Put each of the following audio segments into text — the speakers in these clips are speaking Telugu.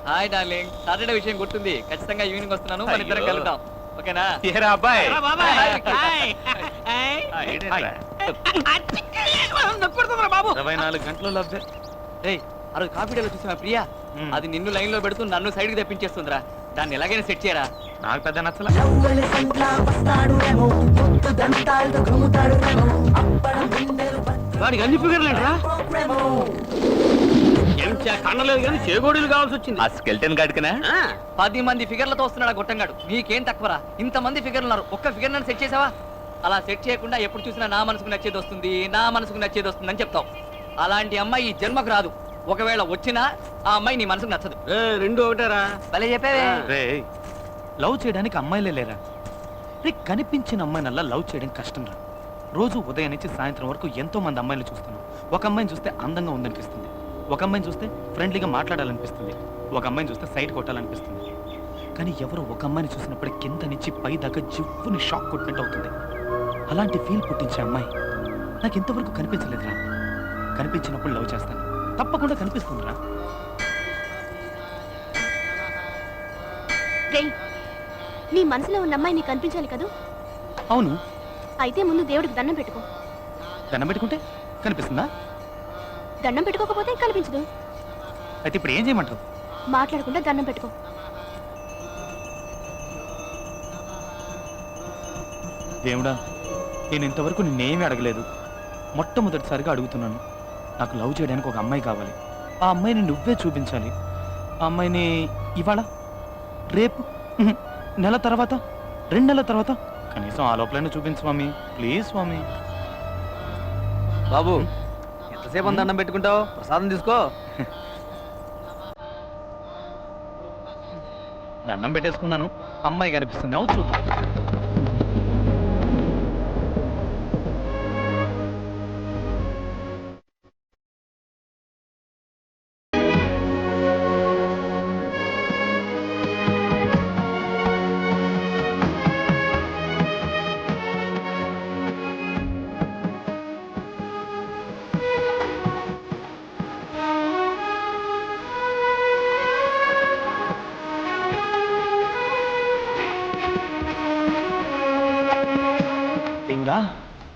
హాయ్ డార్లింగ్, సాటర్డే విషయం గుర్తుంది. ఖచ్చితంగా ఈవినింగ్ వస్తున్నాను, మన ఇద్దరం కలుద్దాం. ఓకేనా? ఏరా అబ్బాయి, 24 గంటలు లభ్య. రేయ్, ఆ రోజు కాఫీ డేలో చూసిన ప్రియా, అది నిన్ను లైన్ లో పెడుతూ నన్ను సైడ్ కి తెప్పించేస్తుందిరా. దాన్ని ఎలాగైనా సెట్ చేయరా. నాకు పెద్ద నచ్చల. వాడికి అన్ని ఫిగర్లేంట్రా, కండలేదు కానీ చేగోడీలు కావాల్సి వచ్చింది. ఆ స్కెల్టన్ గాడికనా 10 మంది ఫిగర్లతో వస్తున్నాడు ఆ గొట్టంగాడు. నీకేం తక్కువరా? ఇంతమంది ఫిగర్లు ఉన్నారు, ఒక్క ఫిగర్ నన్ను సెట్ చేసావా? అలా సెట్ చేయకుండా ఎప్పుడు చూసినా నా మనసుకు నచ్చేది వస్తుంది, నా మనసుకు నచ్చేది వస్తుంది అని చెప్తావు. అలాంటి అమ్మాయి ఈ జన్మకు రాదు. ఒకవేళ వచ్చినా ఆ అమ్మాయి నీ మనసుకు నచ్చదు. రెండు ఒకటేరా. భలే చెప్పావే. లవ్ చేయడానికి అమ్మాయిలే లేరా? రే, కనిపించిన అమ్మాయినల్లా లవ్ చేయడం కష్టం రా. రోజు ఉదయం నుంచి సాయంత్రం వరకు ఎంతో మంది అమ్మాయిలు చూస్తున్నాం. ఒక అమ్మాయిని చూస్తే అందంగా ఉందనిపిస్తుంది, ఒక అమ్మాయిని చూస్తే ఫ్రెండ్లీగా మాట్లాడాలనిపిస్తుంది, ఒక అమ్మాయిని చూస్తే సైడ్ కొట్టాలనిపిస్తుంది. కానీ ఎవరో ఒక అమ్మాయిని చూసినప్పుడు కింద నుంచి పై దాకా జివ్వుని షాక్ కొట్టినట్టు అవుతుంది. అలాంటి ఫీల్ పుట్టించే అమ్మాయి నాకు ఇంతవరకు కనిపించలేదురా. కనిపించినప్పుడు లవ్ చేస్తాను, తప్పకుండా కనిపిస్తుందిరా. నీ మనసులో ఉన్న అమ్మాయి నీకు కనిపించాలి కదా? అవును. అయితే ముందు దేవుడికి దండం పెట్టుకో. దండం పెట్టుకుంటే కనిపిస్తుందా? దండం పెట్టుకోకపోతే కనిపించదు. అయితే ఇప్పుడు ఏం చేయమంటావు? మాట్లాడకుండా దండం పెట్టుకో. దేవుడా, నేను ఇంతవరకు నిన్నేమీ అడగలేదు. మొట్టమొదటిసారిగా అడుగుతున్నాను. నాకు లవ్ చేయడానికి ఒక అమ్మాయి కావాలి. ఆ అమ్మాయిని నువ్వే చూపించాలి. ఆ అమ్మాయిని ఇవాళ, రేపు, నెల తర్వాత, 2 నెలల తర్వాత, కనీసం ఆ లోపలైనా చూపించు స్వామి, ప్లీజ్ స్వామి. బాబు, ఎంతసేపు దండం పెట్టుకుంటావు? ప్రసాదం తీసుకో. దండం పెట్టేసుకున్నాను, అమ్మాయి కనిపిస్తుంది. అవు చూద్దాం.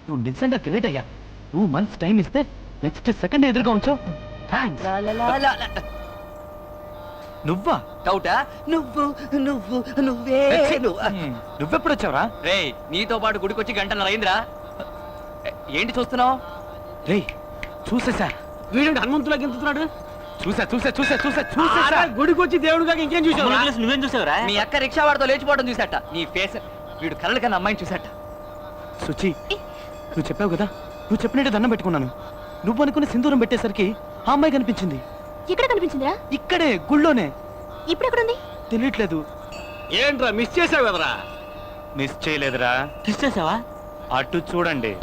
నువ్వు నిజంగా గ్రేట్ అయ్యా. 2 months టైం ఇస్తే నెక్స్ట్ సెకండ్ ఎదురుగా ఉంచావు. నువ్వా? డౌటా? నువ్వెప్పుడు వచ్చావురా? రే, నీతో పాటు గుడికొచ్చి గంటన్నర అయిందిరా. ఏంటి చూస్తున్నావు? రే, చూసేసా. వీడు హనుమంతులకు ఎంతున్నాడు. చూసా. గుడికి వచ్చి దేవుడిగా ఇంకేం చూసావు? నువ్వేం చూసావురా? మీ అక్క రిక్షా వాడితో లేచిపోవడం చూసాట. నీ ఫేస్, వీడు కళ్ళ కన్నా అమ్మాయిని చూసాట. సుచి, నువ్వు చెప్పావు కదా, నువ్వు చెప్పినట్టు దండం పెట్టుకున్నాను. నువ్వు అనుకుని సింధూరం పెట్టేసరికి ఆ అమ్మాయి కనిపించింది. ఎక్కడ కనిపించిందిరా? ఇక్కడే, గుళ్ళోనే. ఇప్పుడు ఎక్కడుంది? తెలియట్లేదు. ఏంట్రా మిస్ చేసావు కదరా? మిస్ చేయలేదురా. మిస్ చేసావా? అటు చూడండి.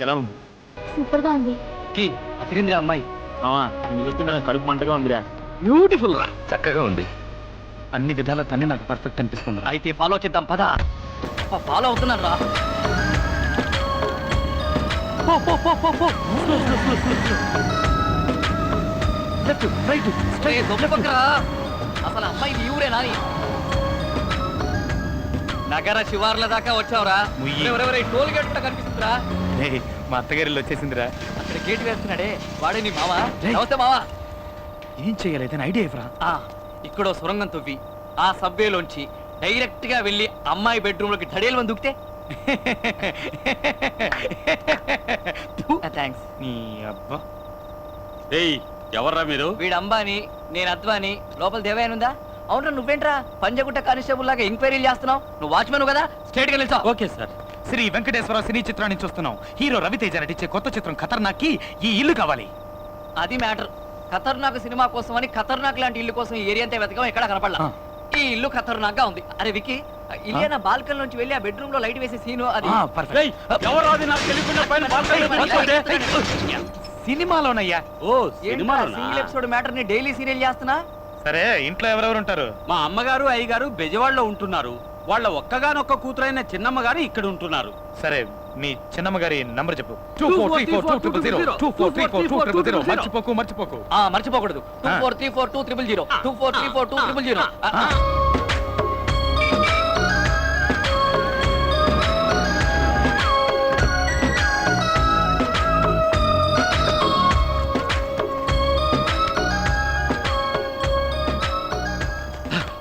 ఎలా ఉంది? సూపర్ గా ఉంది. అతిరిందిరా అమ్మాయి. కడుపు మంటగా ఉందిరా. బ్యూటిఫుల్ రా. చక్కగా ఉంది. అన్ని విధాల తన్ని నాకు పర్ఫెక్ట్ అనిపిస్తుంది. అయితే ఫాలో చేద్దాం, పద. ఫాలో అవుతున్నాను రా. అసలు అమ్మాయి ఈ ఊరేనా? నగర శివార్ల దాకా వచ్చావురా. టోల్ గేట్ కూడా కనిపిస్తుందిరా. మా అత్తగారిలో వచ్చేసిందిరా. అక్కడ గేట్ వేస్తున్నాడే, వాడే నీ మావా? నమస్తే మావా. ఏం చెయ్యాలి ఐడియా ఇవ్వరా? ఇక్కడో సొరంగం తవ్వి ఆ సబ్వేలోంచి డైరెక్ట్ గా వెళ్ళి అమ్మాయి బెడ్రూమ్ లోకి ధడేలు మంది దుక్కితే. థ్యాంక్స్. నీ అబ్బా. ఎవర్రా మీరు? వీడు అంబాని, నేను అద్వాని. లోపల దేవయానుందా? అవునరా, నువ్వేంట్రా పంజగుట్ట కానిస్టేబుల్ లాగా ఎంక్వైరీలు చేస్తున్నావు? నువ్వు వాచ్మెన్ కదా, స్ట్రేట్ గా నిల్చో. Okay sir. Sri Venkateswara cine చిత్రాన్ని చూస్తున్నాం. హీరో రవితేజ నటించే కొత్త చిత్రం ఖతర్నాక్ కి ఈ ఇల్లు కావాలి. అది మ్యాటర్. ఖతర్నాక్ సినిమా కోసం అని ఖతర్నాక్ లాంటి ఇల్లు కోసం ఈ ఏరియా అంతా వెతకం, ఎక్కడ కనపడలా. ఈ ఇల్లు ఖతర్నాక్ గా ఉంది. అరే విక్కీ, ఇలియానా బాల్కన్ నుంచి వెళ్ళి ఆ బెడ్రూమ్ లో లైట్ వేసే సీను అది. సినిమాలోనయ్యా. ఓ సినిమాలోనా? సింగిల్ ఎపిసోడ్ మ్యాటర్ ని డైలీ సీరియల్ చేస్తున్నా. సరే ఇంట్లో ఎవరెవరు ఉంటారు? మా అమ్మగారు అయ్యగారు బెజవాడలో ఉంటున్నారు. వాళ్ళ ఒక్కగానొక్క కూతురైన చిన్నమ్మ గారు ఇక్కడ ఉంటున్నారు. సరే మీ చిన్నమ్మ గారి నంబర్ చెప్పు. 24342000 24342000 మర్చిపోకు మర్చిపోకు. మర్చిపోకూడదు. 24342000 24342000.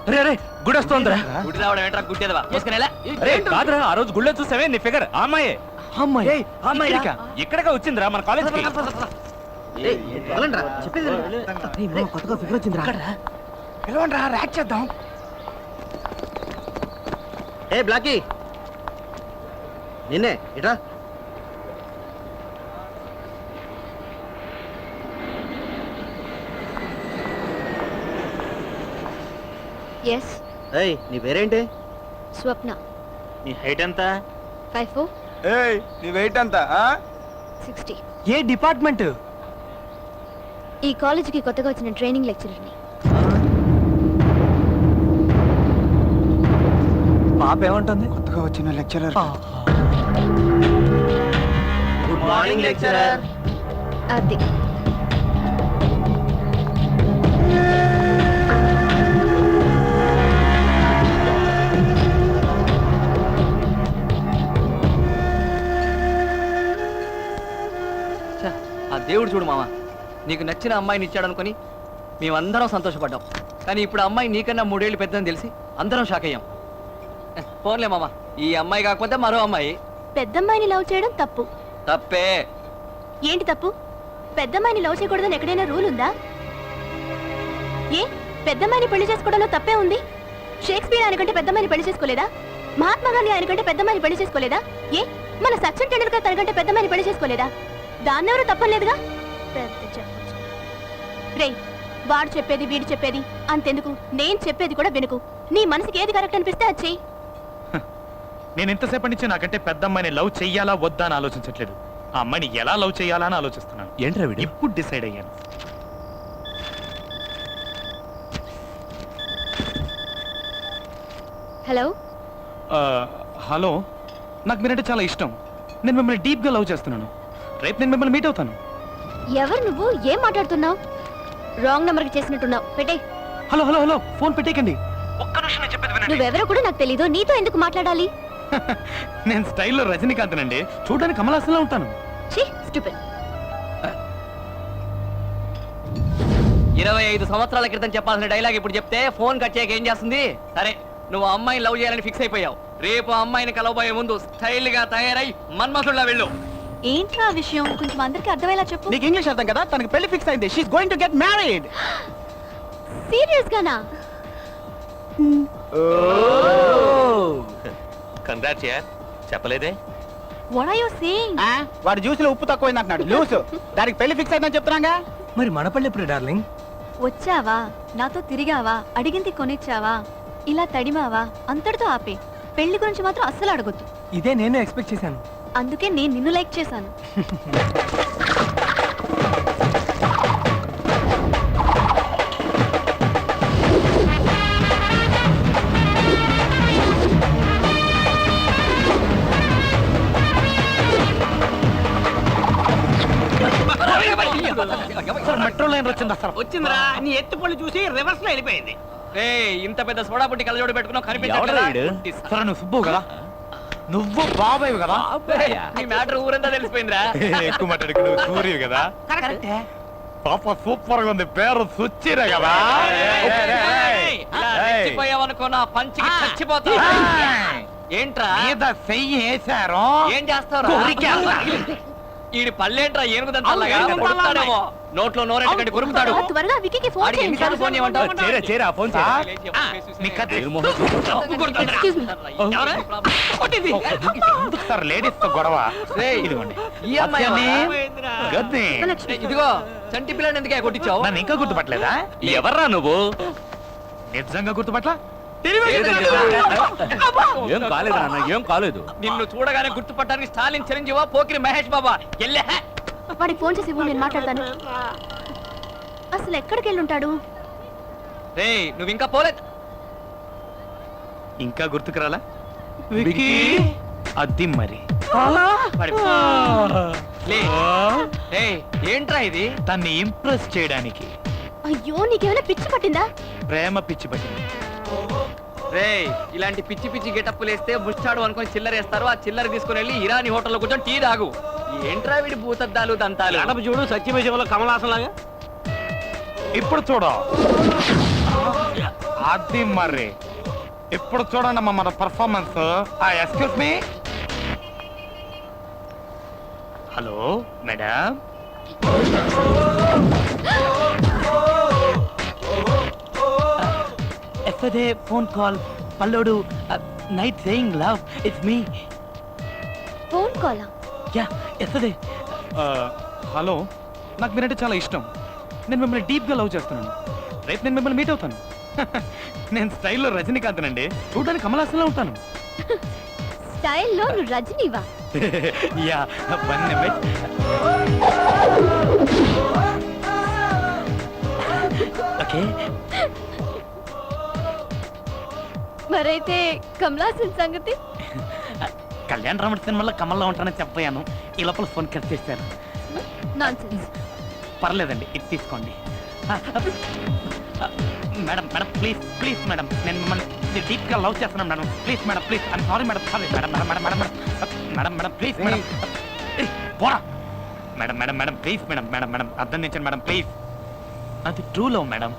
అరే అరే గుడి వస్తోందిరా. గుడి రావడం ఏంట్రా గుడ్డేదవా మోసుకునేలా. అరే కాదురా, ఆ రోజు గుళ్ళో చూసావే నీ ఫిగర్ ఆ అమ్మాయే. అమ్మాయి అమ్మాయిరా? ఇక్కడగా వచ్చిందిరా మన కాలేజ్ కి. పిలవండి రా, ర్యాక్ చేద్దాం. ఏ బ్లాకీ నిన్నే ఇట్రా. ఎస్, ఏయ్ నీ పేరేంటి? స్వప్న. నీ హైట్ ఎంత? 5'4", ఏయ్ నీ వెయిట్ ఎంత? 60. ఏ డిపార్ట్మెంట్? ఈ కాలేజీకి కొత్తగా వచ్చిన ట్రైనింగ్ లెక్చరర్ని. పాప ఏమంటుంది? కొత్తగా వచ్చిన లెక్చరర్. Good morning lecturer. అది ఛ, ఆ దేవుడు చూడు మామ, నీకు నచ్చిన అమ్మాయిని ఇచ్చాడు అనుకుని మేమందరం సంతోషపడ్డాం. కానీ ఇప్పుడు ఆ అమ్మాయి నీకన్నా 3 ఏళ్ళు పెద్దని తెలిసి అందరం షాక్ అయ్యాం. పోన్లే మామ, ఈ అమ్మాయి కాకపోతే మరో అమ్మాయి. పెద్దమ్మాయిని లవ్ చేయడం తప్పు. తప్పే. ఏంటి తప్పు? పెద్దమ్మాయిని లవ్ చేయకూడదని ఎక్కడైనా రూల్ ఉందా? ఏ పెద్దమ్మాయిని పెళ్లి చేసుకోవడంలో తప్పే ఉంది? షేక్స్పియర్ ఆయనకంటే పెద్దమ్మాయిని పెళ్లి చేసుకోలేదా? మహాత్మా గాంధీ ఆయనకంటే పెద్దమ్మాయిని పెళ్లి చేసుకోలేదా? ఏ మన సచిన్ టెండూల్కర్ తనకంటే పెద్దమ్మాయిని పెళ్లి చేసుకోలేదా? దాన్నెవరూ తప్పలేదుగా. పెద్ద చెప్పచ్చు. రే, వాడు చెప్పేది వీడు చెప్పేది అంతెందుకు, నేను చెప్పేది కూడా వినుకు. నీ మనసుకి ఏది కరెక్ట్ అనిపిస్తే అది చెయ్యి. నేను ఇంతసేపటి నుంచి నాకంటే పెద్ద అమ్మాయిని లవ్ చెయ్యాలా వద్దా అని ఆలోచించట్లేదు. ఆ అమ్మాయిని ఎలా లవ్ చెయ్యాలా అని ఆలోచిస్తున్నాను. ఏంట్రా వీడు? ఇప్పుడు డిసైడ్ అయ్యాను. హలో, హలో, నాకు మీరంటే చాలా ఇష్టం. నేను మిమ్మల్ని డీప్గా లవ్ చేస్తున్నాను. రేపు నేను మిమ్మల్ని మీట్ అవుతాను. ఎవరు నువ్వు? ఏం మాట్లాడుతున్నావు? రాంగ్ నెంబర్కి చేసినట్టున్నావు. పెట్టే. హలో హలో హలో, ఫోన్ పెట్టేకండి. ఒక్క నిమిషం నేను చెప్పేది వినండి. నువ్వెవరో కూడా నాకు తెలీదు. నీతో ఎందుకు మాట్లాడాలి? నేను స్టైల్లో రజనీకాంత్నండి. చూడడానికి కమలాసంలో ఉంటాను. ఛీ, స్టూపిడ్. 25 సంవత్సరాల క్రితం చెప్పాల్సిన డైలాగ్ ఇప్పుడు చెప్తే ఫోన్ కట్ చేయక ఏం చేస్తుంది? సరే, నువ్వు ఆ అమ్మాయిని లవ్ చేయాలని ఫిక్స్ అయిపోయావు. రేపు ఆ అమ్మాయిని కలవబోయే ముందు స్టైల్ గా తయారై మన్మథుల్లా వెళ్ళు. ఏంట్రా విషయం? కొంచెం అందరికి అర్థమయ్యేలా చెప్పు. నీకు ఇంగ్లీష్ అర్థం కదా? తనకి పెళ్లి ఫిక్స్ అయింది. She is going to get married. Serious గానా? కంగ్రాట్స్ యార్, చెప్పలేదే. What are you saying? వాడు జ్యూస్ లో ఉప్పు తక్కువైంది అంటున్నాడు. లూస్ దానికి పెళ్లి ఫిక్స్ అయిందని చెప్తున్నాగా. మరి మన పల్లె ఎప్పుడు డార్లింగ్? వచ్చావా, నాతో తిరిగావా, అడిగింది కొనిచ్చావా, ఇలా తడిమావా, అంతటితో ఆపే. పెళ్లి గురించి మాత్రం అస్సలు అడగొద్దు. ఇదే నేను ఎక్స్పెక్ట్ చేశాను. అందుకే నేను నిన్ను లైక్ చేశాను. మెట్రో లైన్ వచ్చిందా సార్? వచ్చిందిరా, నీ ఎత్తు పళ్ళు చూసి రివర్స్ లో వెళ్ళిపోయింది. ఇంత పెద్ద సోడా బుట్టి కళ్ళజోడు పెట్టుకున్నావు, ఎవడ్రా వీడు? కనిపించదు. సరే నువ్వు సుబ్బు కదా? నువ్వు బాబాయ్ కదా? నీ మ్యాటర్ ఊరంతా తెలిసిపోయిందిరా. ఎక్కువ మాట్లాడుకు, నువ్వు సూర్యుడు కదా? పాప సూపర్ గా ఉంది. పేరు సుచ్చిరా కదా? ఇలా రెచ్చిపోయావనుకో నా పంచికి చచ్చిపోతా. ఏంట్రా మీద చెయ్యి వేశారు. ఏం చేస్తావు? ఈడి పళ్ళేంట్రా ఏనుగుదంతలాగా కొడుతాడేమో. నోట్లో నోరెట్టకండి కొరుకుతాడు. త్వరగా వికీకి ఫోన్ ఆడికి ఎన్నిసార్లు ఫోన్ చేయమంటావు? చేరా ఫోన్ నీ కథ Excuse me. ఎవరు? కొట్టింది. ఎందుకు సార్ లేడీస్ తో గొడవ? రేయ్, ఇదిగోండి. ఈ అమ్మాయి గద్ది. ఇదిగో చంటి పిల్లని ఎందుకే కొట్టించావు? నన్ను ఇంకా గుర్తుపట్టలేదా? ఎవర్రా నువ్వు? నిజంగా గుర్తుపట్ల? ఏం కాలేదు నాన్న, ఏం కాలేదు. నిన్ను చూడగానే గుర్తుపట్టడానికి స్టాలిన్ చిరంజీవా పోకిరి మహేష్ బాబా ఎల్లే. వాడికి ఫోన్ చేసి ఇవ్వు, నేను మాట్లాడతాను. అసలు ఎక్కడికి వెళ్ళి ఉంటాడు? రే నువ్వు ఇంకా పోలేదు. ఇంకా గుర్తుకురాలా? అది మరి లే. ఏయ్, ఏంట్రా ఇది? తన్ని ఇంప్రెస్ చేయడానికి అయ్యో, నీకేమైనా పిచ్చి పట్టిందా? ప్రేమ పిచ్చి పట్టింది. రే ఇలాంటి పిచ్చి పిచ్చి గెటప్పులు వేస్తే ముష్టాడు అనుకొని చిల్లర వేస్తారు. ఆ చిల్లర తీసుకుని వెళ్ళి ఇరానీ హోటల్లో కూర్చొని టీ తాగు. ఏంట్రా వీడి భూతద్దాలు దంతాలు? అడప చూడు సత్యమేశంలో కమలాసన్ లాగా. ఇప్పుడు చూడ అది మరి ఇప్పుడు చూడండి అమ్మా మన performance. Excuse me. Hello madam. Yesterday phone call పల్లోడు night saying love it's me. Phone కాలా? Yeah yesterday. హలో, నాకు మీరంటే చాలా ఇష్టం. నేను మిమ్మల్ని డీప్గా లవ్ చేస్తున్నాను. రేపు నేను మిమ్మల్ని మీట్ అవుతాను. నేను స్టైల్లో రజనీకాంత్ అండి. చూడడానికి కమలాసంలో ఉంటాను. స్టైల్లో నువ్వు రజనీవా? Yeah one minute. ఓకే. మరైతే కమలాసన్ సంగతి? కళ్యాణ్ రాముడి సినిమాలో కమల్లో ఉంటానని చెప్పాను. ఈ లోపల ఫోన్ కట్ చేశాను. నాన్సెన్స్. పర్లేదండి, ఇది తీసుకోండి. Madam madam please please madam, నేను మిమ్మల్ని డీప్గా లవ్ చేస్తున్నాను madam. Please madam, please. I'm sorry madam. Sorry madam madam madam madam madam madam please madam. పోరా madam madam madam please madam madam madam అర్థం చేయండి మేడం ప్లీజ్. అది ట్రూ లవ్ మేడం.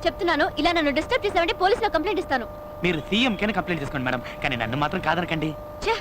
చెప్తున్నాను, ఇలా నన్ను డిస్టర్బ్ చేసావంటే పోలీసులో కంప్లైంట్ ఇస్తాను. మీరు సీఎం కైనా కంప్లైంట్ చేసుకోండి మేడం, కానీ నన్ను మాత్రం కాదనకండి. ఛే,